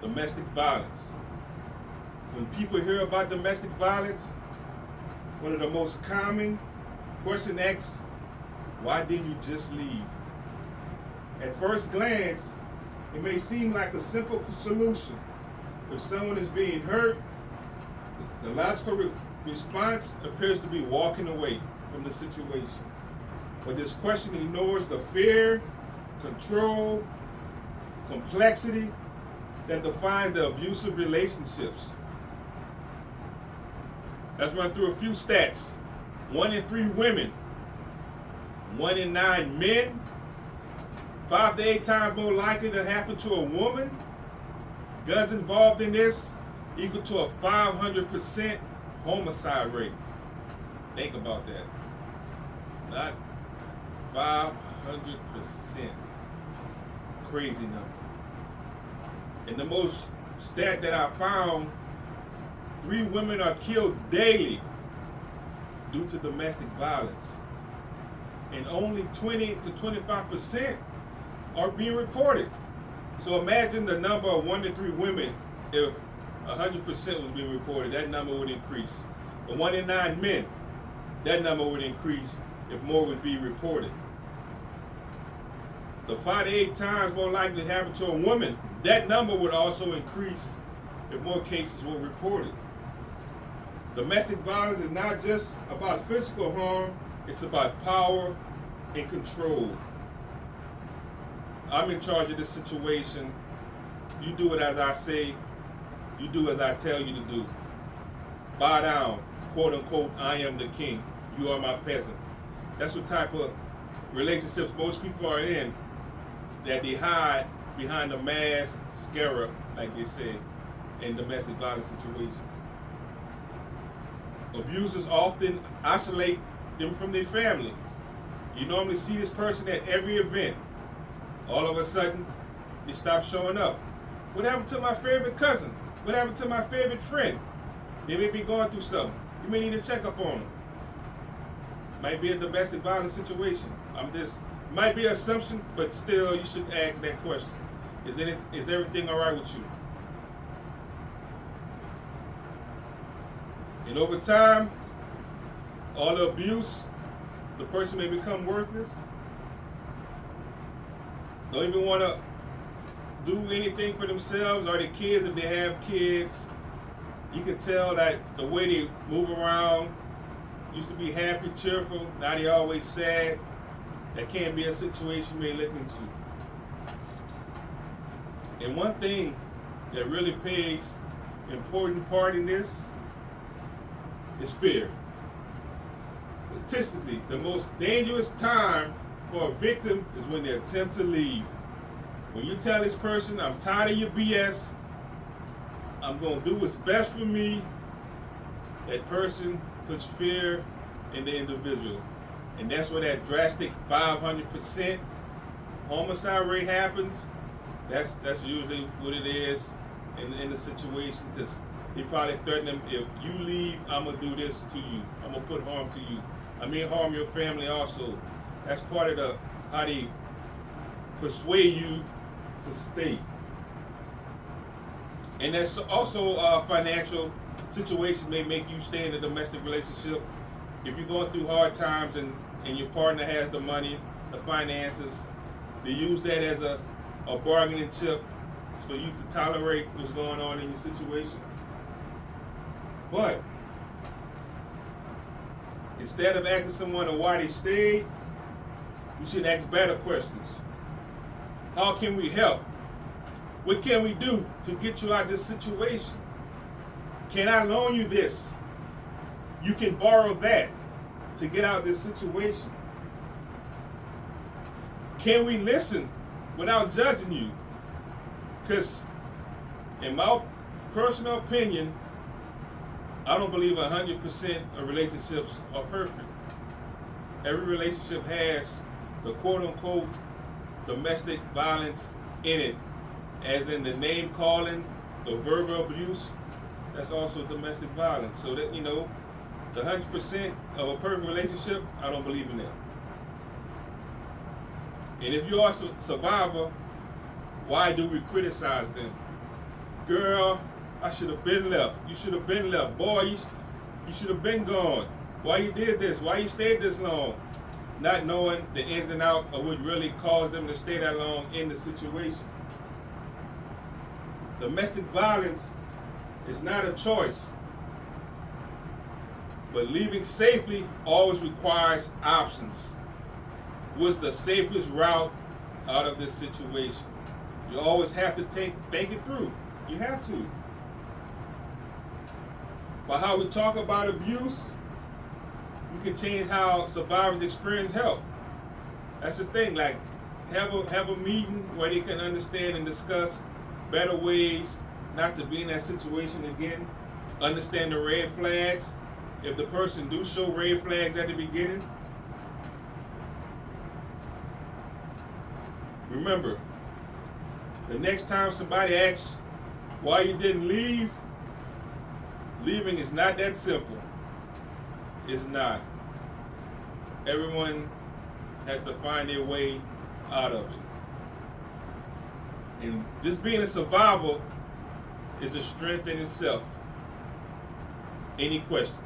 domestic violence. When people hear about domestic violence, one of the most common question asked, why didn't you just leave? At first glance, it may seem like a simple solution. If someone is being hurt, the logical response appears to be walking away from the situation. But this question ignores the fear, control, complexity that define the abusive relationships. Let's run through a few stats. 1 in 3 women, 1 in 9 men, 5 to 8 times more likely to happen to a woman. Guns involved in this equal to a 500% homicide rate. Think about that. Not 500%. Crazy number. And the most stat that I found, 3 women are killed daily due to domestic violence. And only 20 to 25% are being reported. So imagine the number of 1 to 3 women. If 100% was being reported, that number would increase. The 1 in 9 men, that number would increase if more would be reported. The 5 to 8 times more likely to happen to a woman, that number would also increase if more cases were reported. Domestic violence is not just about physical harm, it's about power and control. I'm in charge of this situation. You do it as I say. You do as I tell you to do. Bow down, quote unquote, I am the king. You are my peasant. That's what type of relationships most people are in, that they hide behind a mascara, like they say, in domestic violence situations. Abusers often isolate them from their family. You normally see this person at every event. All of a sudden, they stop showing up. What happened to my favorite cousin? What happened to my favorite friend? They may be going through something. You may need to check up on them. Might be a domestic violence situation. Might be an assumption, but still you should ask that question. Is everything all right with you? And over time, all the abuse, the person may become worthless. Don't even want to do anything for themselves or their kids if they have kids. You can tell that the way they move around, used to be happy, cheerful, now they always sad. That can be a situation you may look into. And one thing that really plays an important part in this is fear. Statistically, the most dangerous time for a victim is when they attempt to leave. When you tell this person, I'm tired of your BS, I'm going to do what's best for me, that person puts fear in the individual. And that's where that drastic 500% homicide rate happens. That's usually what it is in the situation, because he probably threatened them, if you leave, I'm going to do this to you. I'm going to put harm to you. I mean, harm your family also. That's part of how they persuade you to stay. And that's also a financial situation may make you stay in a domestic relationship. If you're going through hard times and your partner has the money, the finances, they use that as a bargaining chip so you can tolerate what's going on in your situation. But instead of asking someone why they stayed, you should ask better questions. How can we help? What can we do to get you out of this situation? Can I loan you this? You can borrow that to get out of this situation. Can we listen without judging you? Because in my personal opinion, I don't believe 100% of relationships are perfect. Every relationship has the quote-unquote domestic violence in it, as in the name calling, the verbal abuse. That's also domestic violence. So that, the 100% of a perfect relationship, I don't believe in that. And if you are a survivor, why do we criticize them? Girl, I should have been left. You should have been left. Boy, you should have been gone. Why you did this? Why you stayed this long? Not knowing the ins and outs of what really caused them to stay that long in the situation. Domestic violence is not a choice. But leaving safely always requires options. What's the safest route out of this situation? You always have to think it through. You have to. By how we talk about abuse, we can change how survivors experience help. That's the thing. Like, have a meeting where they can understand and discuss better ways not to be in that situation again. Understand the red flags. If the person do show red flags at the beginning, remember, the next time somebody asks why you didn't leave, leaving is not that simple. It's not. Everyone has to find their way out of it. And just being a survivor is a strength in itself. Any questions?